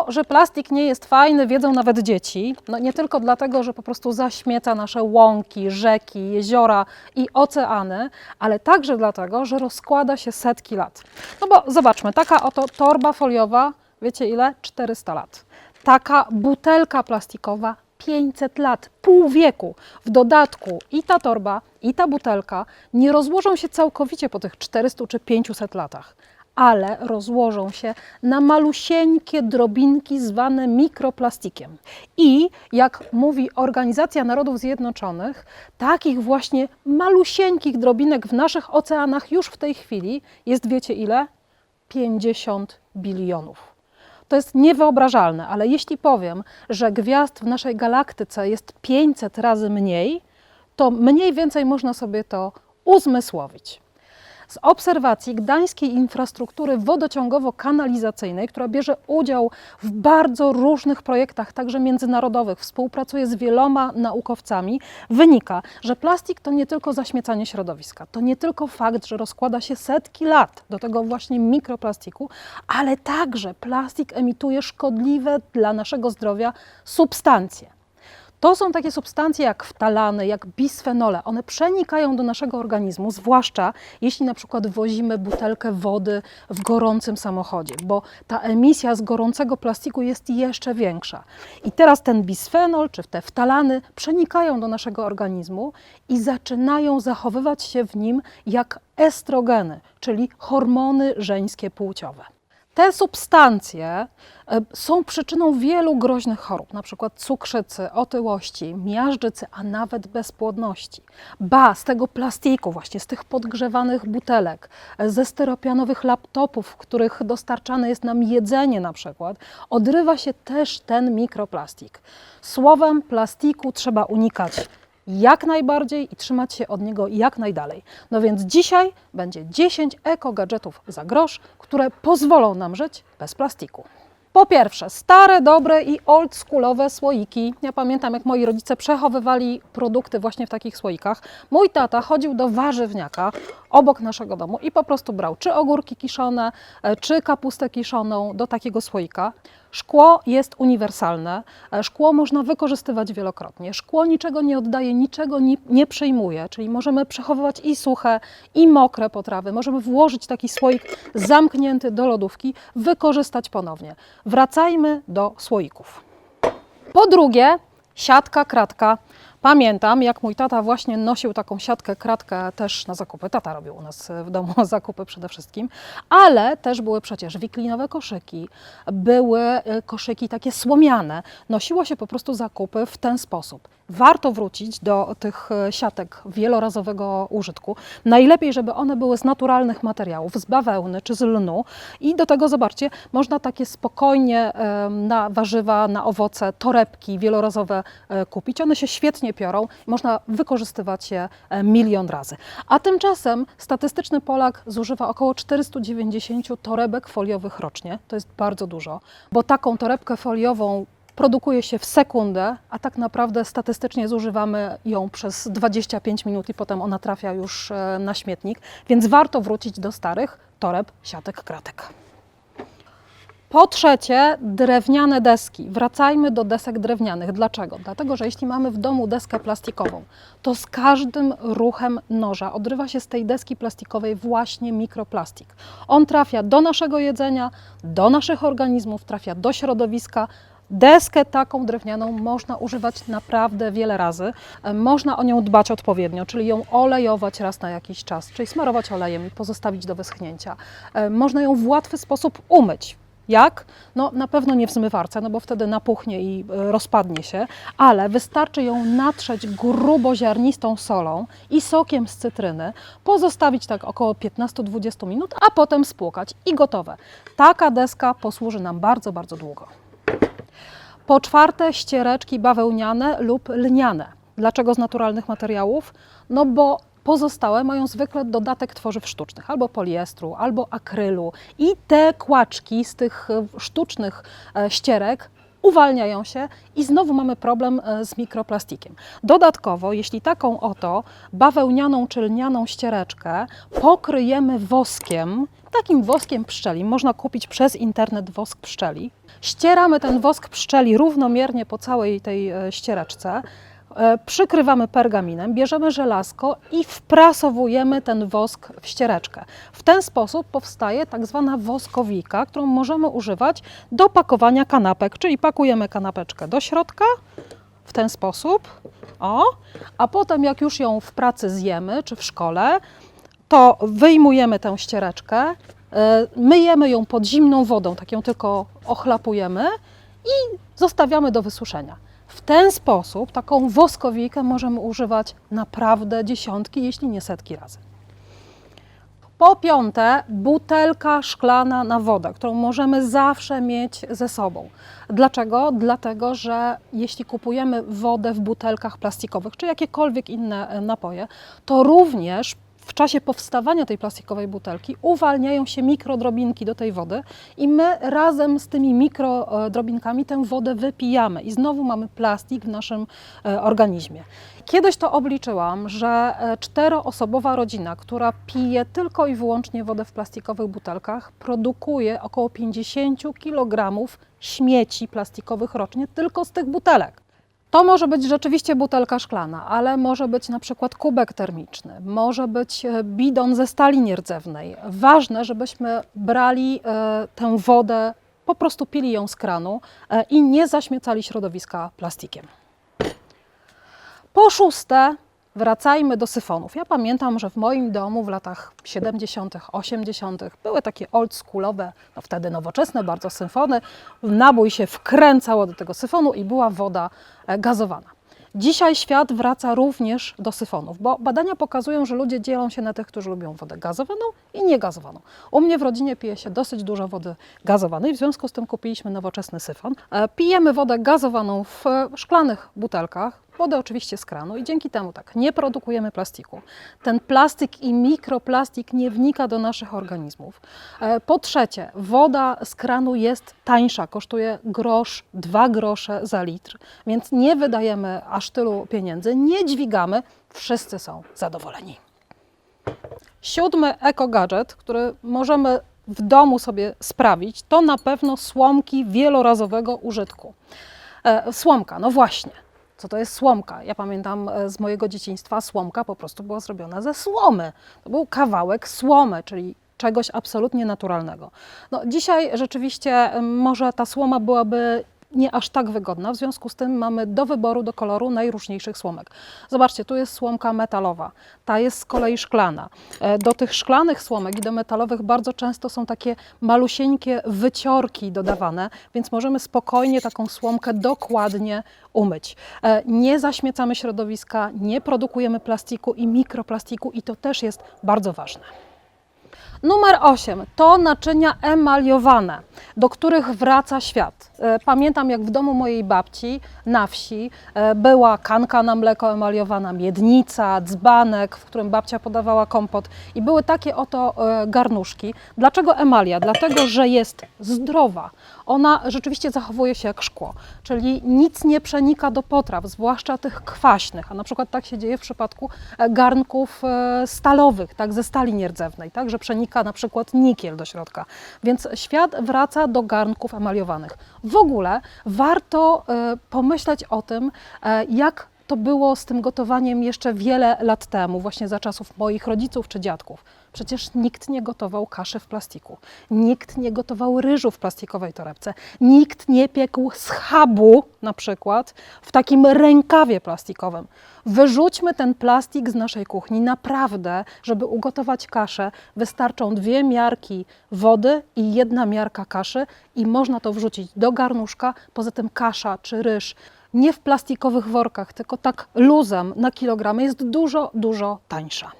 To, że plastik nie jest fajny, wiedzą nawet dzieci. No nie tylko dlatego, że po prostu zaśmieca nasze łąki, rzeki, jeziora i oceany, ale także dlatego, że rozkłada się setki lat. No bo zobaczmy, taka oto torba foliowa, wiecie ile? 400 lat. Taka butelka plastikowa 500 lat, pół wieku. W dodatku i ta torba, i ta butelka nie rozłożą się całkowicie po tych 400 czy 500 latach, ale rozłożą się na malusieńkie drobinki zwane mikroplastikiem. I jak mówi Organizacja Narodów Zjednoczonych, takich właśnie malusieńkich drobinek w naszych oceanach już w tej chwili jest, wiecie ile? 50 bilionów. To jest niewyobrażalne, ale jeśli powiem, że gwiazd w naszej galaktyce jest 500 razy mniej, to mniej więcej można sobie to uzmysłowić. Z obserwacji gdańskiej infrastruktury wodociągowo-kanalizacyjnej, która bierze udział w bardzo różnych projektach, także międzynarodowych, współpracuje z wieloma naukowcami, wynika, że plastik to nie tylko zaśmiecanie środowiska, to nie tylko fakt, że rozkłada się setki lat do tego właśnie mikroplastiku, ale także plastik emituje szkodliwe dla naszego zdrowia substancje. To są takie substancje jak ftalany, jak bisfenole. One przenikają do naszego organizmu, zwłaszcza jeśli na przykład wozimy butelkę wody w gorącym samochodzie, bo ta emisja z gorącego plastiku jest jeszcze większa. I teraz ten bisfenol czy te ftalany przenikają do naszego organizmu i zaczynają zachowywać się w nim jak estrogeny, czyli hormony żeńskie płciowe. Te substancje są przyczyną wielu groźnych chorób, na przykład cukrzycy, otyłości, miażdżycy, a nawet bezpłodności. Ba, z tego plastiku, właśnie z tych podgrzewanych butelek, ze styropianowych laptopów, w których dostarczane jest nam jedzenie na przykład, odrywa się też ten mikroplastik. Słowem, plastiku trzeba unikać jak najbardziej i trzymać się od niego jak najdalej. No więc dzisiaj będzie 10 eko-gadżetów za grosz, które pozwolą nam żyć bez plastiku. Po pierwsze, stare, dobre i oldschoolowe słoiki. Ja pamiętam, jak moi rodzice przechowywali produkty właśnie w takich słoikach. Mój tata chodził do warzywniaka obok naszego domu i po prostu brał czy ogórki kiszone, czy kapustę kiszoną do takiego słoika. Szkło jest uniwersalne, szkło można wykorzystywać wielokrotnie. Szkło niczego nie oddaje, niczego nie przyjmuje, czyli możemy przechowywać i suche, i mokre potrawy. Możemy włożyć taki słoik zamknięty do lodówki, wykorzystać ponownie. Wracajmy do słoików. Po drugie, siatka, kratka. Pamiętam, jak mój tata właśnie nosił taką siatkę, kratkę też na zakupy. Tata robił u nas w domu zakupy przede wszystkim, ale też były przecież wiklinowe koszyki, były koszyki takie słomiane. Nosiło się po prostu zakupy w ten sposób. Warto wrócić do tych siatek wielorazowego użytku. Najlepiej, żeby one były z naturalnych materiałów, z bawełny czy z lnu. I do tego, zobaczcie, można takie spokojnie na warzywa, na owoce, torebki wielorazowe kupić. One się świetnie piorą, można wykorzystywać je milion razy. A tymczasem statystyczny Polak zużywa około 490 torebek foliowych rocznie. To jest bardzo dużo, bo taką torebkę foliową produkuje się w sekundę, a tak naprawdę statystycznie zużywamy ją przez 25 minut i potem ona trafia już na śmietnik, więc warto wrócić do starych toreb, siatek, kratek. Po trzecie, drewniane deski. Wracajmy do desek drewnianych. Dlaczego? Dlatego, że jeśli mamy w domu deskę plastikową, to z każdym ruchem noża odrywa się z tej deski plastikowej właśnie mikroplastik. On trafia do naszego jedzenia, do naszych organizmów, trafia do środowiska. Deskę taką drewnianą można używać naprawdę wiele razy. Można o nią dbać odpowiednio, czyli ją olejować raz na jakiś czas, czyli smarować olejem i pozostawić do wyschnięcia. Można ją w łatwy sposób umyć. Jak? No na pewno nie w zmywarce, no bo wtedy napuchnie i rozpadnie się, ale wystarczy ją natrzeć gruboziarnistą solą i sokiem z cytryny, pozostawić tak około 15-20 minut, a potem spłukać i gotowe. Taka deska posłuży nam bardzo, bardzo długo. Po czwarte, ściereczki bawełniane lub lniane. Dlaczego z naturalnych materiałów? No bo pozostałe mają zwykle dodatek tworzyw sztucznych, albo poliestru, albo akrylu i te kłaczki z tych sztucznych ścierek uwalniają się i znowu mamy problem z mikroplastikiem. Dodatkowo, jeśli taką oto bawełnianą czy lnianą ściereczkę pokryjemy woskiem, takim woskiem pszczeli, można kupić przez internet wosk pszczeli, ścieramy ten wosk pszczeli równomiernie po całej tej ściereczce, przykrywamy pergaminem, bierzemy żelazko i wprasowujemy ten wosk w ściereczkę. W ten sposób powstaje tak zwana woskowika, którą możemy używać do pakowania kanapek, czyli pakujemy kanapeczkę do środka w ten sposób, a potem jak już ją w pracy zjemy czy w szkole, to wyjmujemy tę ściereczkę, myjemy ją pod zimną wodą, tak ją tylko ochlapujemy i zostawiamy do wysuszenia. W ten sposób taką woskowikę możemy używać naprawdę dziesiątki, jeśli nie setki razy. Po piąte, butelka szklana na wodę, którą możemy zawsze mieć ze sobą. Dlaczego? Dlatego, że jeśli kupujemy wodę w butelkach plastikowych, czy jakiekolwiek inne napoje, to również w czasie powstawania tej plastikowej butelki uwalniają się mikrodrobinki do tej wody i my razem z tymi mikrodrobinkami tę wodę wypijamy i znowu mamy plastik w naszym organizmie. Kiedyś to obliczyłam, że 4-osobowa rodzina, która pije tylko i wyłącznie wodę w plastikowych butelkach, produkuje około 50 kg śmieci plastikowych rocznie tylko z tych butelek. To może być rzeczywiście butelka szklana, ale może być na przykład kubek termiczny, może być bidon ze stali nierdzewnej. Ważne, żebyśmy brali tę wodę, po prostu pili ją z kranu i nie zaśmiecali środowiska plastikiem. Po szóste, wracajmy do syfonów. Ja pamiętam, że w moim domu w latach 70., 80. były takie oldschoolowe, no wtedy nowoczesne bardzo syfony. Nabój się wkręcało do tego syfonu i była woda gazowana. Dzisiaj świat wraca również do syfonów, bo badania pokazują, że ludzie dzielą się na tych, którzy lubią wodę gazowaną i niegazowaną. U mnie w rodzinie pije się dosyć dużo wody gazowanej, w związku z tym kupiliśmy nowoczesny syfon. Pijemy wodę gazowaną w szklanych butelkach, wodę oczywiście z kranu i dzięki temu tak nie produkujemy plastiku. Ten plastik i mikroplastik nie wnika do naszych organizmów. Po trzecie, woda z kranu jest tańsza, kosztuje grosz, 2 grosze za litr, więc nie wydajemy aż tylu pieniędzy, nie dźwigamy, wszyscy są zadowoleni. 7. ekogadżet, który możemy w domu sobie sprawić, to na pewno słomki wielorazowego użytku. Słomka, no właśnie. Co to jest słomka? Ja pamiętam z mojego dzieciństwa, słomka po prostu była zrobiona ze słomy. To był kawałek słomy, czyli czegoś absolutnie naturalnego. No, dzisiaj rzeczywiście może ta słoma byłaby nie aż tak wygodna, w związku z tym mamy do wyboru, do koloru najróżniejszych słomek. Zobaczcie, tu jest słomka metalowa, ta jest z kolei szklana. Do tych szklanych słomek i do metalowych bardzo często są takie malusieńkie wyciorki dodawane, więc możemy spokojnie taką słomkę dokładnie umyć. Nie zaśmiecamy środowiska, nie produkujemy plastiku i mikroplastiku i to też jest bardzo ważne. Numer 8 to naczynia emaliowane, do których wraca świat. Pamiętam, jak w domu mojej babci na wsi była kanka na mleko emaliowana, miednica, dzbanek, w którym babcia podawała kompot i były takie oto garnuszki. Dlaczego emalia? Dlatego, że jest zdrowa. Ona rzeczywiście zachowuje się jak szkło, czyli nic nie przenika do potraw, zwłaszcza tych kwaśnych, a na przykład tak się dzieje w przypadku garnków stalowych, tak, ze stali nierdzewnej, tak, że przenika na przykład nikiel do środka. Więc świat wraca do garnków emaliowanych. W ogóle warto pomyśleć o tym, jak to było z tym gotowaniem jeszcze wiele lat temu, właśnie za czasów moich rodziców czy dziadków. Przecież nikt nie gotował kaszy w plastiku, nikt nie gotował ryżu w plastikowej torebce, nikt nie piekł schabu na przykład w takim rękawie plastikowym. Wyrzućmy ten plastik z naszej kuchni. Naprawdę, żeby ugotować kaszę, wystarczą 2 miarki wody i 1 miarka kaszy i można to wrzucić do garnuszka. Poza tym kasza czy ryż nie w plastikowych workach, tylko tak luzem na kilogramy jest dużo, dużo tańsza.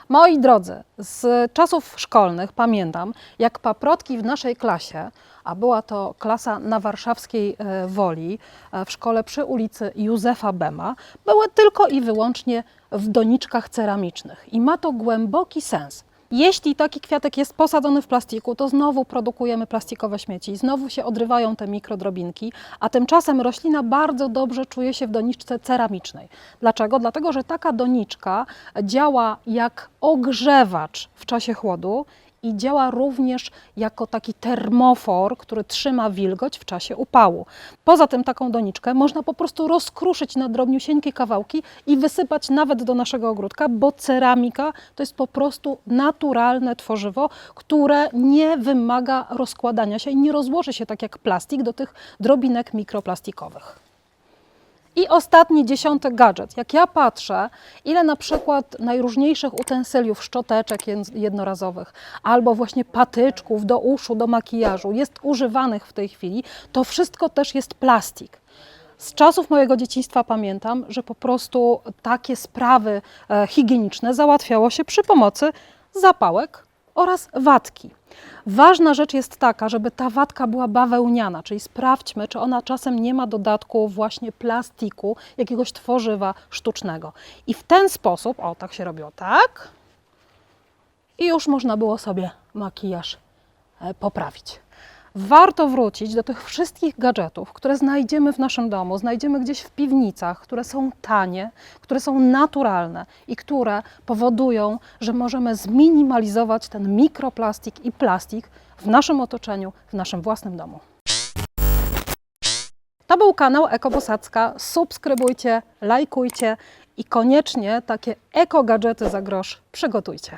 Moi drodzy, z czasów szkolnych pamiętam, jak paprotki w naszej klasie, a była to klasa na Warszawskiej Woli, w szkole przy ulicy Józefa Bema, były tylko i wyłącznie w doniczkach ceramicznych. I ma to głęboki sens. Jeśli taki kwiatek jest posadzony w plastiku, to znowu produkujemy plastikowe śmieci, znowu się odrywają te mikrodrobinki, a tymczasem roślina bardzo dobrze czuje się w doniczce ceramicznej. Dlaczego? Dlatego, że taka doniczka działa jak ogrzewacz w czasie chłodu i działa również jako taki termofor, który trzyma wilgoć w czasie upału. Poza tym taką doniczkę można po prostu rozkruszyć na drobniusieńkie kawałki i wysypać nawet do naszego ogródka, bo ceramika to jest po prostu naturalne tworzywo, które nie wymaga rozkładania się i nie rozłoży się tak jak plastik do tych drobinek mikroplastikowych. I ostatni, 10. gadżet. Jak ja patrzę, ile na przykład najróżniejszych utensyliów, szczoteczek jednorazowych albo właśnie patyczków do uszu, do makijażu jest używanych w tej chwili, to wszystko też jest plastik. Z czasów mojego dzieciństwa pamiętam, że po prostu takie sprawy higieniczne załatwiało się przy pomocy zapałek oraz watki. Ważna rzecz jest taka, żeby ta watka była bawełniana, czyli sprawdźmy, czy ona czasem nie ma dodatku właśnie plastiku, jakiegoś tworzywa sztucznego. I w ten sposób, o tak się robiło, tak, i już można było sobie makijaż poprawić. Warto wrócić do tych wszystkich gadżetów, które znajdziemy w naszym domu, znajdziemy gdzieś w piwnicach, które są tanie, które są naturalne i które powodują, że możemy zminimalizować ten mikroplastik i plastik w naszym otoczeniu, w naszym własnym domu. To był kanał Ekobosadzka. Subskrybujcie, lajkujcie i koniecznie takie eko-gadżety za grosz przygotujcie.